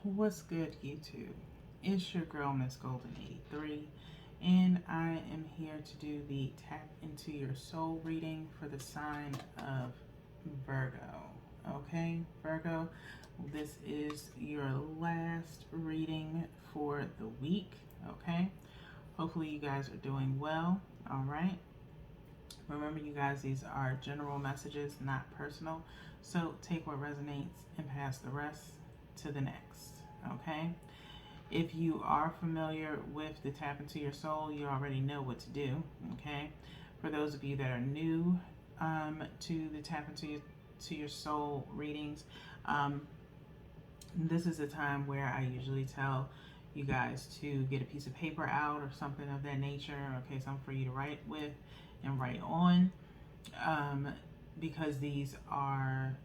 What's good, YouTube? It's your girl, Miss Golden 83, and I am here to do the Tap into Your Soul reading for the sign of Virgo. Okay, Virgo, this is your last reading for the week. Okay, hopefully, you guys are doing well. All right, remember, you guys, these are general messages, not personal. So take what resonates and pass the rest to the next. Okay. If you are familiar with the Tap into Your Soul, you already know what to do. Okay. For those of you that are new to the Tap into your Soul readings, this is a time where I usually tell you guys to get a piece of paper out or something of that nature. Okay, something for you to write with and write on, because these are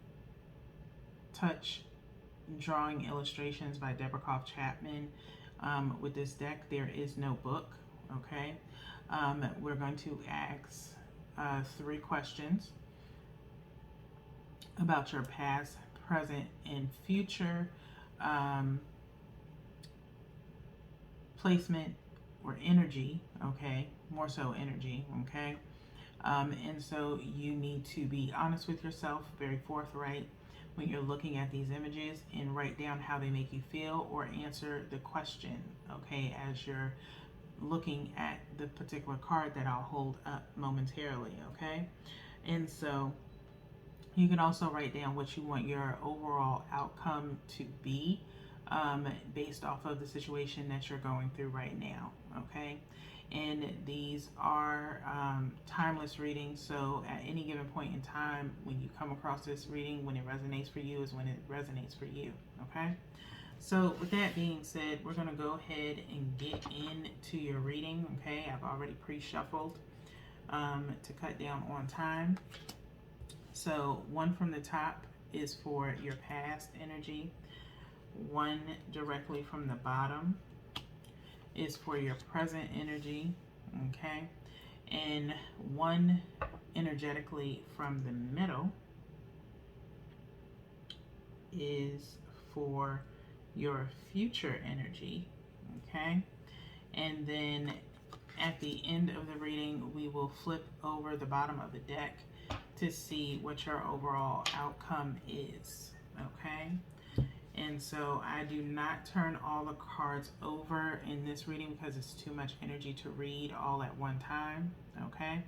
touch drawing illustrations by Deborah Koff Chapman. With this deck, there is no book. Okay, we're going to ask 3 questions about your past, present, and future placement or energy. Okay, more so energy. Okay, and so you need to be honest with yourself, very forthright when you're looking at these images, and write down how they make you feel or answer the question, okay, as you're looking at the particular card that I'll hold up momentarily, okay? And so you can also write down what you want your overall outcome to be, based off of the situation that you're going through right now, okay? And these are timeless readings, so at any given point in time when you come across this reading, when it resonates for you is when it resonates for you, okay? So with that being said, we're going to go ahead and get into your reading, okay? I've already pre-shuffled to cut down on time. So 1 from the top is for your past energy, 1 directly from the bottom is for your present energy, okay? And 1 energetically from the middle is for your future energy, okay? And then at the end of the reading, we will flip over the bottom of the deck to see what your overall outcome is, okay? And so I do not turn all the cards over in this reading because it's too much energy to read all at one time, okay?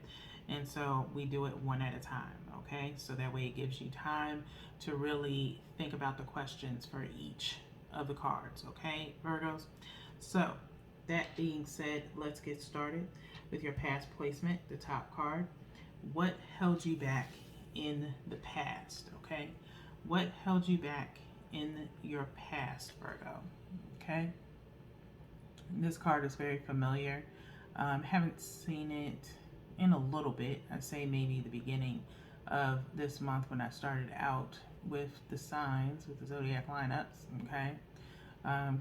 And so we do it one at a time, okay? So that way it gives you time to really think about the questions for each of the cards, okay, Virgos? So that being said, let's get started with your past placement, the top card. What held you back in the past, okay? What held you back in your past, Virgo? Okay, this card is very familiar. Haven't seen it in a little bit. I'd say maybe the beginning of this month when I started out with the signs, with the zodiac lineups. Okay,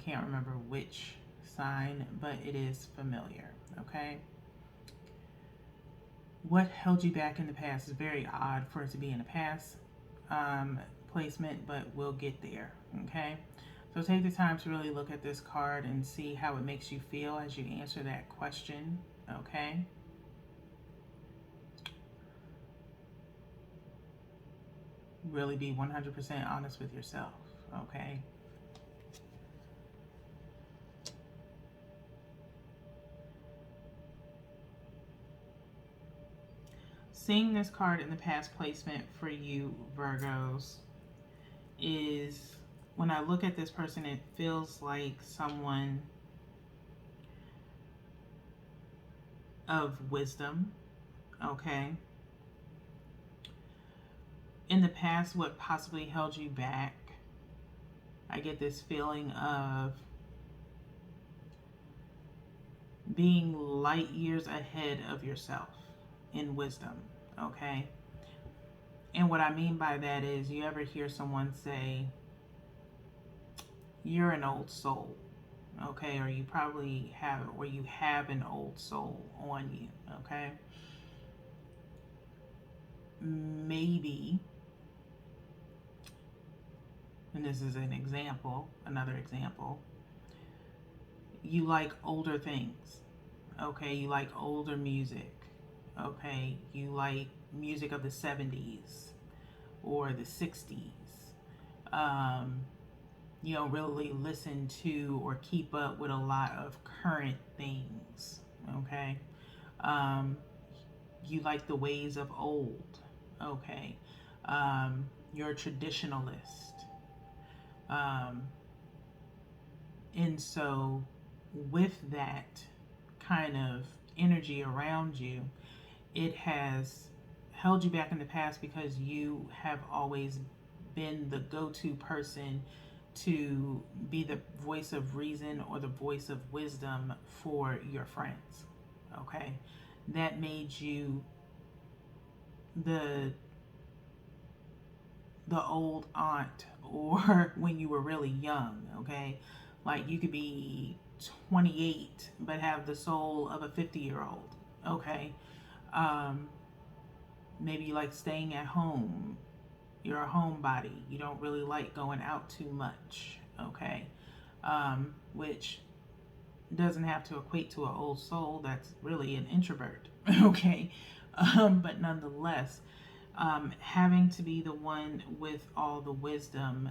can't remember which sign, but it is familiar. Okay, what held you back in the past is very odd for it to be in the past placement, but we'll get there, okay? So take the time to really look at this card and see how it makes you feel as you answer that question, okay? Really be 100% honest with yourself, okay? Seeing this card in the past placement for you, Virgos, is when I look at this person, it feels like someone of wisdom, okay? In the past, what possibly held you back, I get this feeling of being light years ahead of yourself in wisdom, okay? And what I mean by that is, you ever hear someone say, you're an old soul, okay? Or you probably have, or you have an old soul on you, okay? Maybe and this is an example, another example, you like older things, okay? You like older music, okay? You like music of the 70s or the 60s. You don't really listen to or keep up with a lot of current things, okay? Um, you like the ways of old, okay? You're a traditionalist. Um, and so, with that kind of energy around you, it has held you back in the past because you have always been the go-to person to be the voice of reason or the voice of wisdom for your friends. Okay? That made you the old aunt, or when you were really young, okay? Like you could be 28 but have the soul of a 50-year-old, okay? Um, maybe you like staying at home. You're a homebody. You don't really like going out too much, okay? Which doesn't have to equate to an old soul. That's really an introvert, okay? But nonetheless, having to be the one with all the wisdom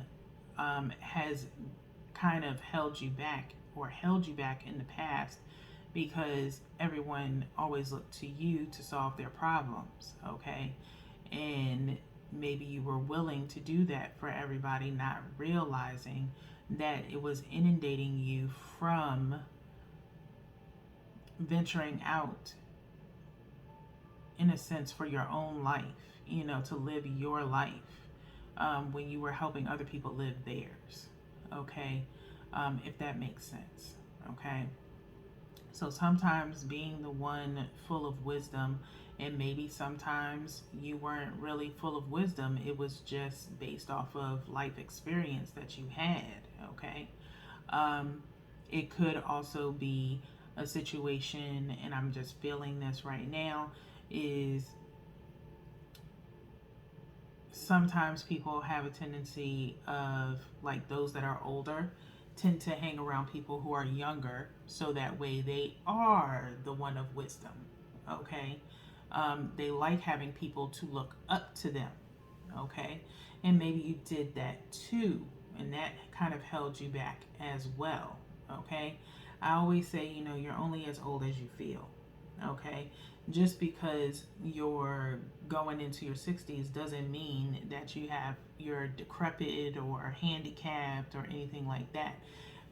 has kind of held you back, or held you back in the past, because everyone always looked to you to solve their problems, okay? And maybe you were willing to do that for everybody, not realizing that it was inundating you from venturing out, in a sense, for your own life, to live your life, when you were helping other people live theirs, okay? If that makes sense, okay? So sometimes being the one full of wisdom, and maybe sometimes you weren't really full of wisdom, it was just based off of life experience that you had, okay? It could also be a situation, and I'm just feeling this right now, is sometimes people have a tendency of, like, those that are older tend to hang around people who are younger, so that way they are the one of wisdom, okay? They like having people to look up to them, okay? And maybe you did that too, and that kind of held you back as well, okay? I always say, you're only as old as you feel, okay? Just because you're going into your 60s doesn't mean that you're decrepit or handicapped or anything like that.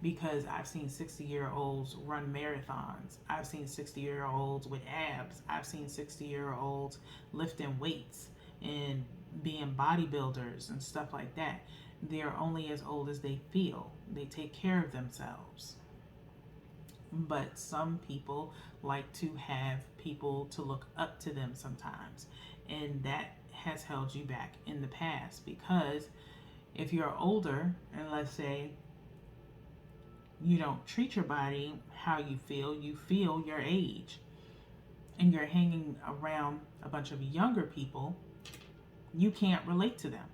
Because I've seen 60-year-olds run marathons. I've seen 60-year-olds with abs. I've seen 60-year-olds lifting weights and being bodybuilders and stuff like that. They're only as old as they feel. They take care of themselves. But some people like to have people to look up to them sometimes, and that has held you back in the past. Because if you're older, and let's say you don't treat your body how you feel your age, and you're hanging around a bunch of younger people, you can't relate to them,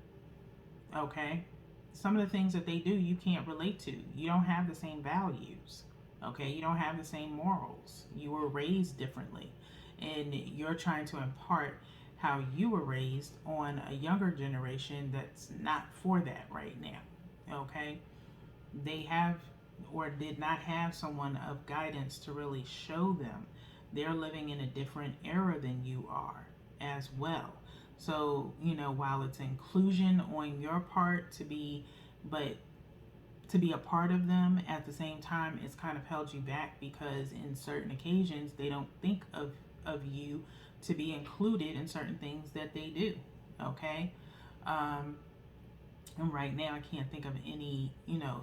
okay? Some of the things that they do, you can't relate to. You don't have the same values, okay? You don't have the same morals. You were raised differently, and you're trying to impart how you were raised on a younger generation that's not for that right now, okay? They have, or did not have, someone of guidance to really show them. They're living in a different era than you are as well. So, while it's inclusion on your part to be a part of them, at the same time, it's kind of held you back, because in certain occasions, they don't think of you to be included in certain things that they do, okay? And right now, I can't think of any,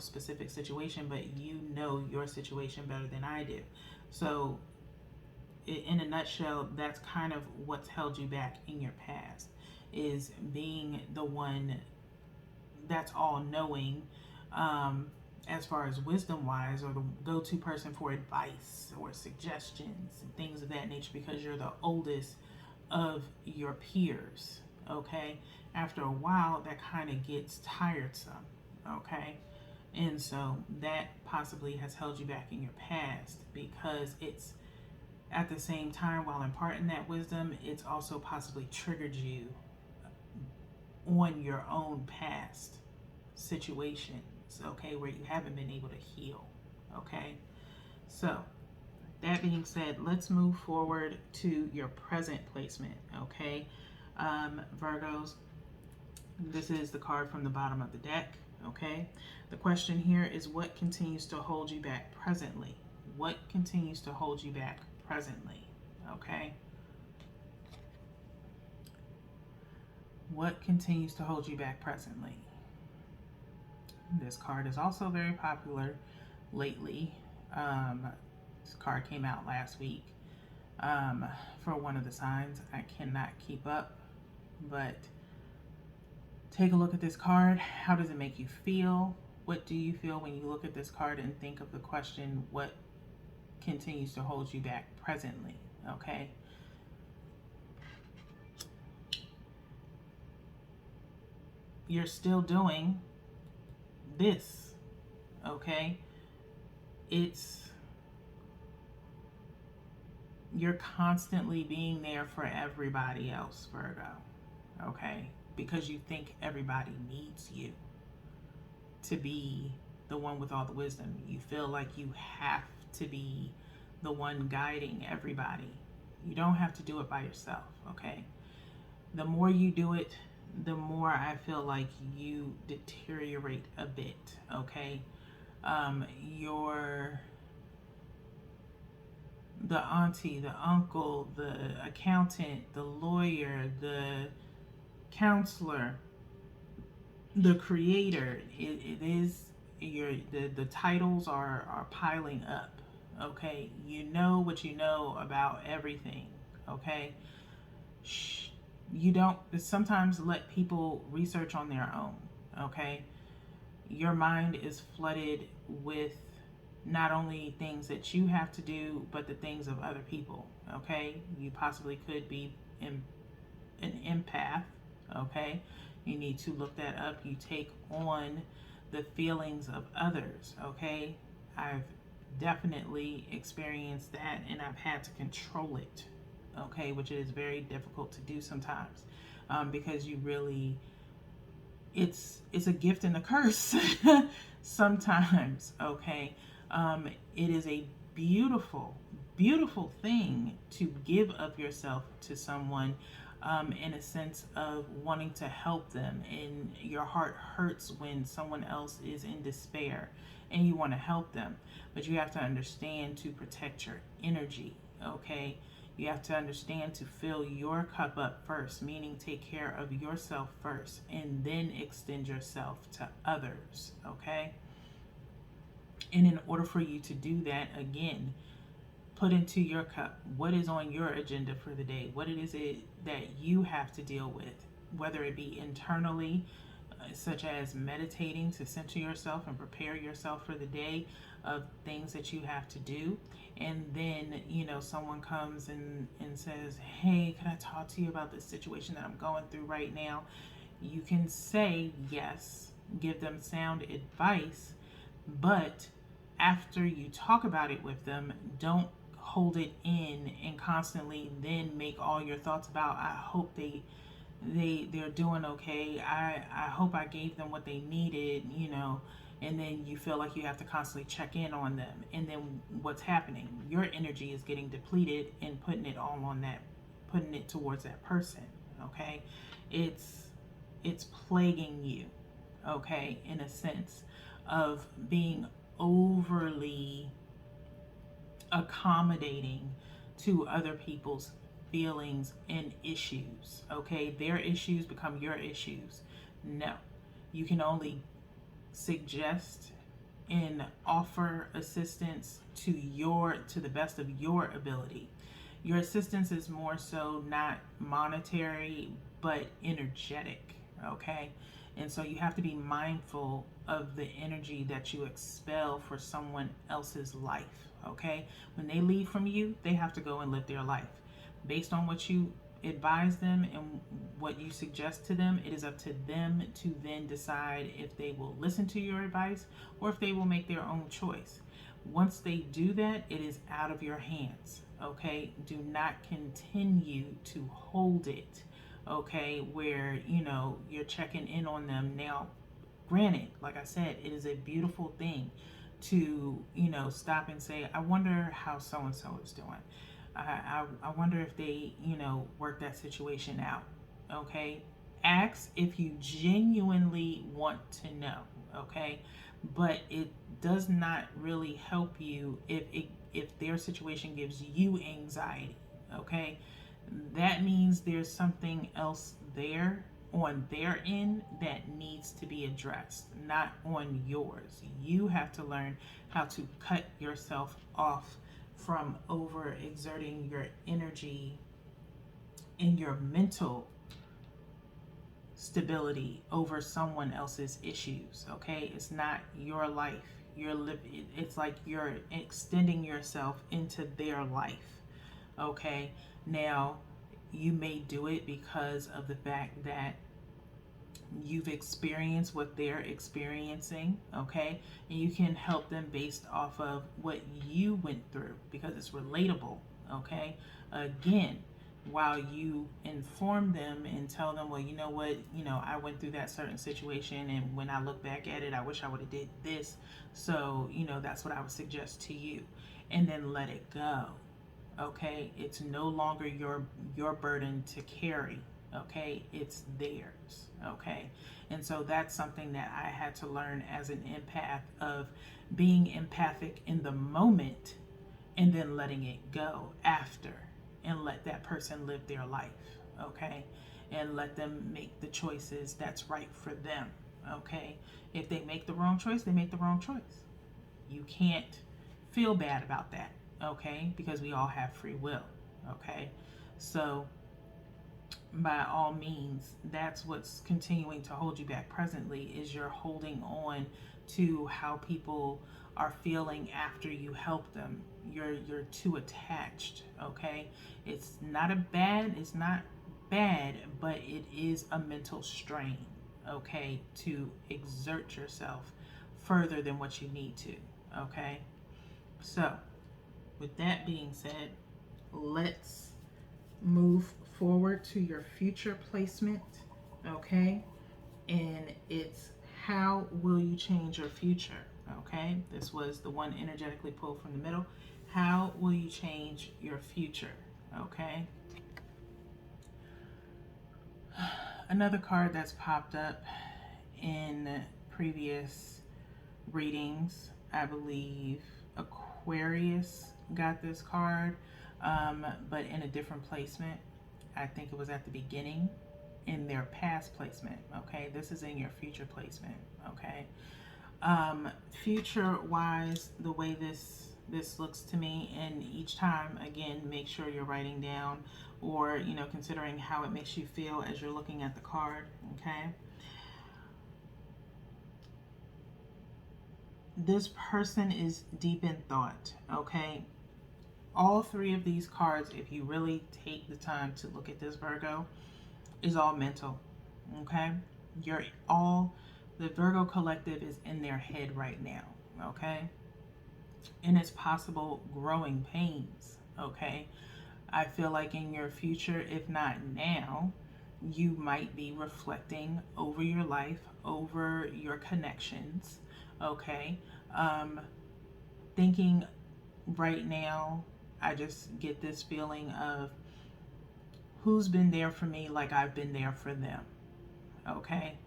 specific situation, but your situation better than I do. So, in a nutshell, that's kind of what's held you back in your past, is being the one that's all knowing, as far as wisdom wise, or the go-to person for advice or suggestions and things of that nature, because you're the oldest of your peers, okay? After a while, that kind of gets tiresome, okay? And so that possibly has held you back in your past, because it's at the same time, while imparting that wisdom, it's also possibly triggered you on your own past situations, okay, where you haven't been able to heal, okay? So, that being said, let's move forward to your present placement, okay? Virgos, this is the card from the bottom of the deck, okay? The question here is, what continues to hold you back presently? What continues to hold you back presently, okay? What continues to hold you back presently? This card is also very popular lately. This card came out last week for one of the signs. I cannot keep up, but take a look at this card. How does it make you feel? What do you feel when you look at this card and think of the question, what continues to hold you back presently, okay? You're still doing this, okay? You're constantly being there for everybody else, Virgo, okay? Because you think everybody needs you to be the one with all the wisdom. You feel like you have to be the one guiding everybody. You don't have to do it by yourself, okay? The more you do it, the more I feel like you deteriorate a bit, okay? The auntie, the uncle, the accountant, the lawyer, the counselor, the creator, it is the titles are piling up, okay? You know what you know about everything, okay? You don't sometimes let people research on their own, okay? Your mind is flooded with not only things that you have to do, but the things of other people, okay? You possibly could be an empath, okay? You need to look that up. You take on the feelings of others, okay? I've definitely experienced that, and I've had to control it, okay? Which is very difficult to do sometimes, because you really, it's a gift and a curse sometimes, okay? It is a beautiful, beautiful thing to give of yourself to someone, in a sense of wanting to help them, and your heart hurts when someone else is in despair and you want to help them, but you have to understand to protect your energy, okay? You have to understand to fill your cup up first, meaning take care of yourself first, and then extend yourself to others, okay? And in order for you to do that, again, put into your cup what is on your agenda for the day, what it is that you have to deal with, whether it be internally, such as meditating to center yourself and prepare yourself for the day of things that you have to do. And then, someone comes and says, hey, can I talk to you about this situation that I'm going through right now? You can say yes, give them sound advice, but after you talk about it with them, don't hold it in and constantly then make all your thoughts about, I hope they're doing okay, I hope I gave them what they needed, and then you feel like you have to constantly check in on them, and then what's happening, your energy is getting depleted and putting it towards that person, okay? It's plaguing you, okay, in a sense of being overly accommodating to other people's feelings and issues, okay? Their issues become your issues. No, you can only suggest and offer assistance to the best of your ability. Your assistance is more so not monetary but energetic, okay? And so you have to be mindful of the energy that you expel for someone else's life, okay? When they leave from you, they have to go and live their life. Based on what you advise them and what you suggest to them, it is up to them to then decide if they will listen to your advice or if they will make their own choice. Once they do that, it is out of your hands. Okay, do not continue to hold it. Okay, where you're checking in on them. Now, granted, like I said, it is a beautiful thing to stop and say, I wonder how so and so is doing. I wonder if they work that situation out. Okay, ask if you genuinely want to know. Okay, but it does not really help you if their situation gives you anxiety. Okay, that means there's something else there on their end that needs to be addressed, not on yours. You have to learn how to cut yourself off from overexerting your energy and your mental stability over someone else's issues. Okay, it's not your life. It's like you're extending yourself into their life. Okay, now you may do it because of the fact that you've experienced what they're experiencing. Okay, and you can help them based off of what you went through because it's relatable. Okay, again, while you inform them and tell them, well, you know what, I went through that certain situation, and when I look back at it, I wish I would have did this, so that's what I would suggest to you, and then let it go. Okay, it's no longer your burden to carry. Okay, it's theirs. Okay, and so that's something that I had to learn as an empath, of being empathic in the moment and then letting it go after, and let that person live their life. Okay, and let them make the choices that's right for them. Okay, if they make the wrong choice, they make the wrong choice. You can't feel bad about that. Okay, because we all have free will. Okay, so by all means, that's what's continuing to hold you back presently, is you're holding on to how people are feeling after you help them. You're too attached. Okay, it's not bad, but it is a mental strain. Okay, to exert yourself further than what you need to. Okay, so with that being said, let's move forward to your future placement. Okay, and it's, how will you change your future? Okay, this was the one energetically pulled from the middle. How will you change your future? Okay, another card that's popped up in previous readings, I believe Aquarius got this card, but in a different placement. I think it was at the beginning in their past placement. Okay, this is in your future placement. Okay, future wise, the way this looks to me, and each time, again, make sure you're writing down or considering how it makes you feel as you're looking at the card. Okay, this person is deep in thought. Okay, all three of these cards, if you really take the time to look at this, Virgo, is all mental. Okay, the Virgo collective is in their head right now. Okay, and it's possible growing pains. Okay, I feel like in your future, if not now, you might be reflecting over your life, over your connections. Okay, thinking right now, I just get this feeling of who's been there for me like I've been there for them. Okay,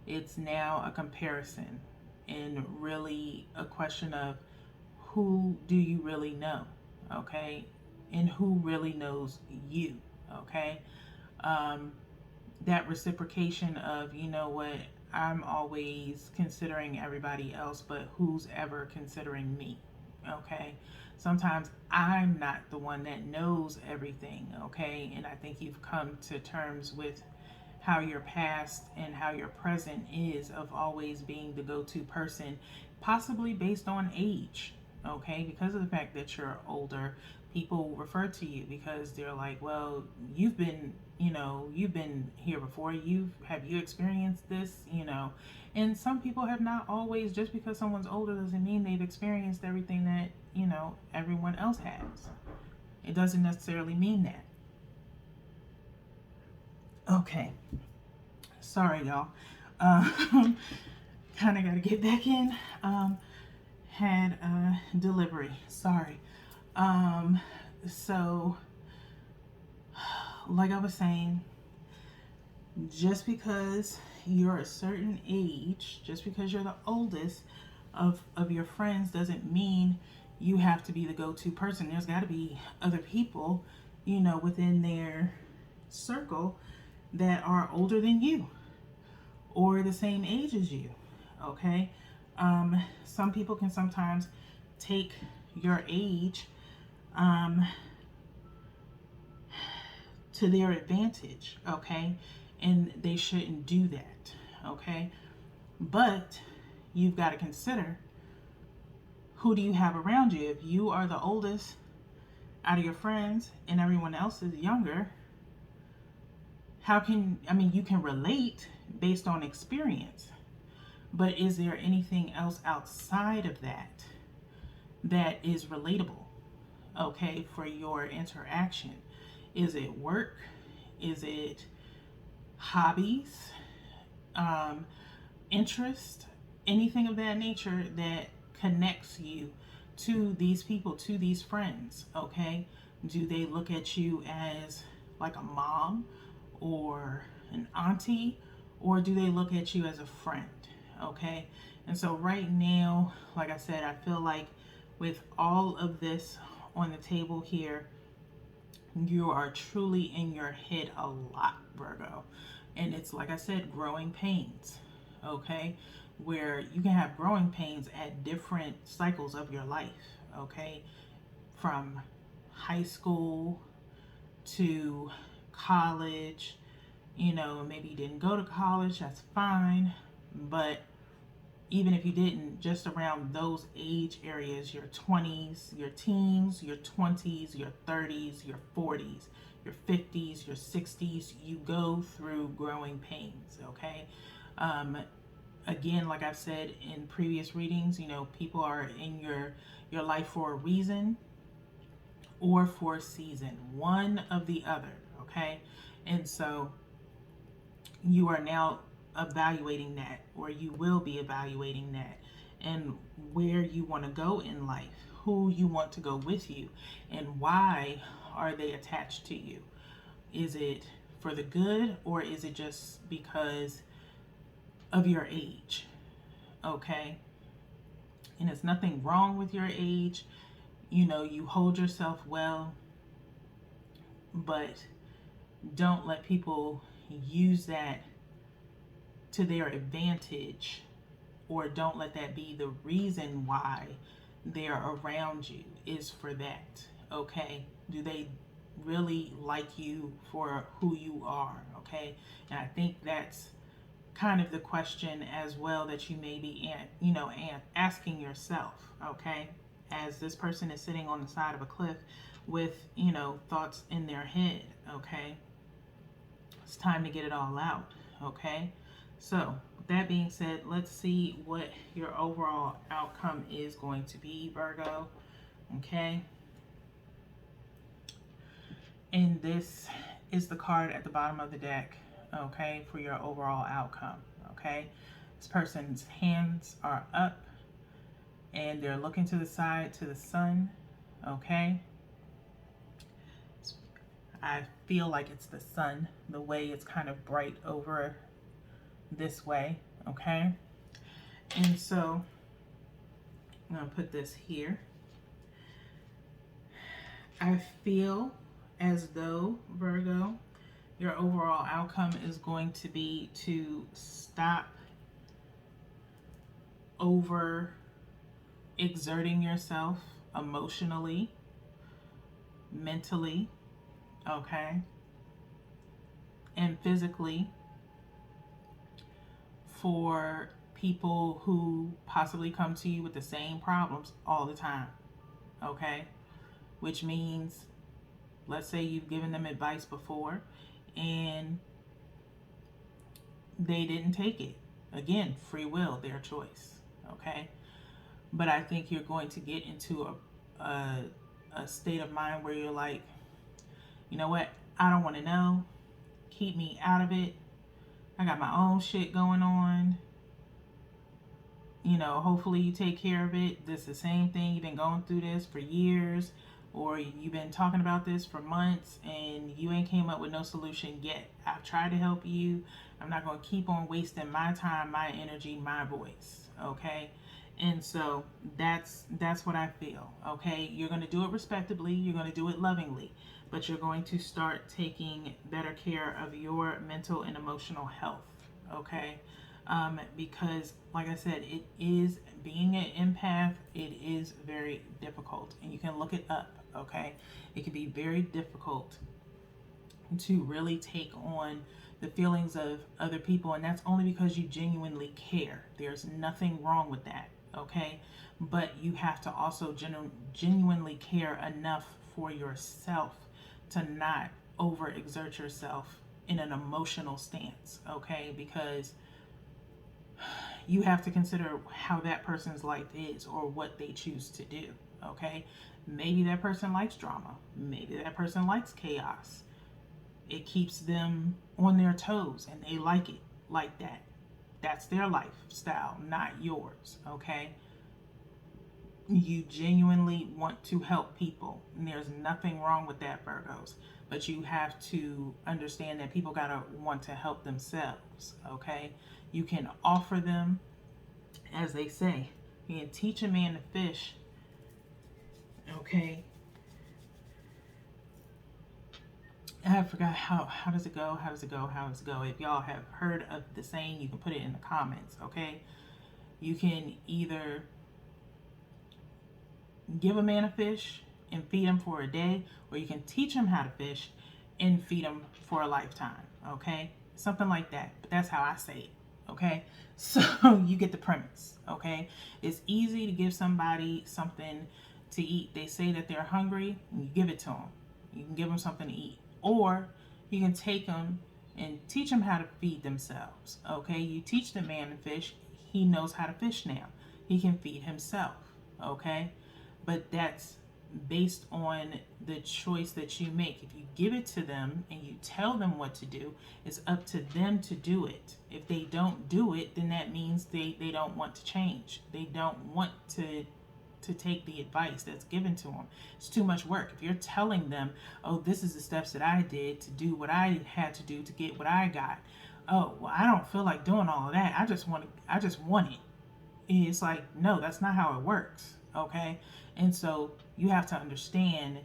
it's now a comparison and really a question of who do you really know? Okay, and who really knows you? Okay, that reciprocation of, you know what, I'm always considering everybody else, but who's ever considering me? Okay, sometimes I'm not the one that knows everything. Okay, and I think you've come to terms with how your past and how your present is, of always being the go-to person, possibly based on age. Okay, because of the fact that you're older, people refer to you because they're like, well, you've been, you've been here before. Have you experienced this, and some people have not always. Just because someone's older doesn't mean they've experienced everything that, everyone else has. It doesn't necessarily mean that. Okay. Sorry, y'all. Kind of got to get back in. Had a delivery. Sorry. So, like I was saying, just because you're a certain age, just because you're the oldest of your friends, doesn't mean you have to be the go-to person. There's got to be other people, within their circle that are older than you or the same age as you. Okay. Some people can sometimes take your age to their advantage, okay? And they shouldn't do that, okay? But you've got to consider, who do you have around you? If you are the oldest out of your friends and everyone else is younger, you can relate based on experience, but is there anything else outside of that that is relatable, okay, for your interaction? Is it work? Is it hobbies? Interest? Anything of that nature that connects you to these people, to these friends, okay? Do they look at you as like a mom or an auntie, or do they look at you as a friend, okay? And so right now, like I said, I feel like with all of this on the table here, you are truly in your head a lot, Virgo. And it's, like I said, growing pains, okay? Where you can have growing pains at different cycles of your life, okay? From high school to college, maybe you didn't go to college, that's fine. But even if you didn't, just around those age areas, your 20s, your teens, your 20s, your 30s, your 40s, your 50s, your 60s, you go through growing pains, okay? Again, like I've said in previous readings, people are in your life for a reason or for a season, one of the other, okay? And so you are now evaluating that, or you will be evaluating that, and where you want to go in life, who you want to go with you, and why are they attached to you. Is it for the good, or is it just because of your age, okay? And it's nothing wrong with your age. You hold yourself well, but don't let people use that to their advantage, or don't let that be the reason why they're around you, is for that, okay? Do they really like you for who you are, okay? And I think that's kind of the question as well that you may be asking yourself, okay? As this person is sitting on the side of a cliff with, thoughts in their head, okay? It's time to get it all out, okay? So, with that being said, let's see what your overall outcome is going to be, Virgo, okay? And this is the card at the bottom of the deck, okay, for your overall outcome, okay? This person's hands are up and they're looking to the side, to the sun, okay? I feel like it's the sun, the way it's kind of bright over this way, okay? And so I'm going to put this here. I feel as though, Virgo, your overall outcome is going to be to stop over exerting yourself emotionally, mentally, okay, and physically for people who possibly come to you with the same problems all the time, okay? which means, let's say you've given them advice before and they didn't take it. Again, free will, their choice. Okay. But I think you're going to get into a state of mind where you're like, you know what? I don't want to know. Keep me out of it. I got my own shit going on. You know, hopefully you take care of it. This is the same thing. You've been going through this for years, or you've been talking about this for months and you ain't came up with no solution yet. I've tried to help you. I'm not going to keep on wasting my time, my energy, my voice. Okay. And so that's what I feel. Okay. You're going to do it respectably. You're going to do it lovingly, but you're going to start taking better care of your mental and emotional health. Okay. Because like I said, it is, being an empath, it is very difficult, and you can look it up. Okay. It can be very difficult to really take on the feelings of other people, and that's only because you genuinely care. There's nothing wrong with that. Okay. But you have to also genuinely care enough for yourself to not overexert yourself in an emotional stance. Okay. Because you have to consider how that person's life is or what they choose to do. Okay. Maybe that person likes drama. Maybe that person likes chaos. It keeps them on their toes and they like it like that. That's their lifestyle, not yours. Okay. You genuinely want to help people, and there's nothing wrong with that, Virgos. But you have to understand that people gotta want to help themselves. Okay. You can offer them, as they say, you can teach a man to fish. Okay. I forgot how does it go? How does it go? How does it go? If y'all have heard of the saying, you can put it in the comments. Okay. You can either give a man a fish and feed him for a day, or you can teach him how to fish and feed him for a lifetime. Okay. Something like that. But that's how I say it. Okay, so you get the premise. Okay, it's easy to give somebody something to eat. They say that they're hungry, and you give it to them. You can give them something to eat, or you can take them and teach them how to feed themselves. Okay, you teach the man to fish, he knows how to fish now. He can feed himself. Okay, but that's based on the choice that you make. If you give it to them and you tell them what to do, it's up to them to do it. If they don't do it, then that means they don't want to change. They don't want to take the advice that's given to them. It's too much work. If you're telling them, oh, this is the steps that I did to do what I had to do to get what I got. Oh, well, I don't feel like doing all of that. I just want it. It's like, no, that's not how it works. Okay. And so you have to understand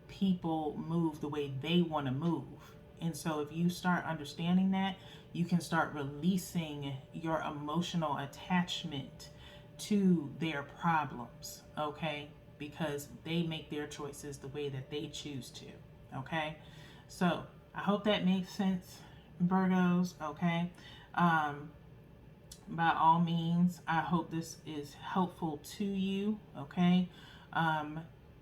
people move the way they want to move. And so if you start understanding that, you can start releasing your emotional attachment to their problems. Okay. Because they make their choices the way that they choose to. Okay. So I hope that makes sense, Virgos. Okay. By all means, I hope this is helpful to you. Okay.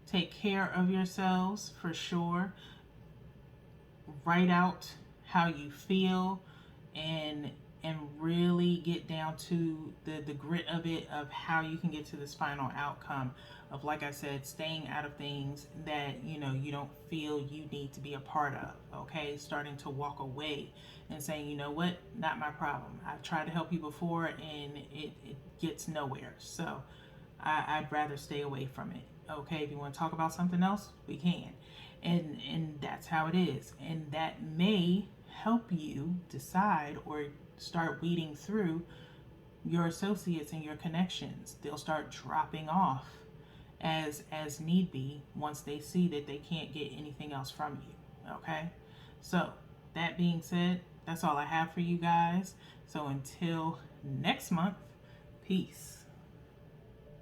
Take care of yourselves for sure. Write out how you feel and really get down to the grit of it, of how you can get to this final outcome of, like I said, staying out of things that you don't feel you need to be a part of. Okay, starting to walk away and saying, you know what, not my problem. I've tried to help you before and it gets nowhere, so I'd rather stay away from it. Okay, if you want to talk about something else, we can. And that's how it is. And that may help you decide or start weeding through your associates and your connections. They'll start dropping off as need be once they see that they can't get anything else from you. Okay? So, that being said, that's all I have for you guys. So until next month, peace.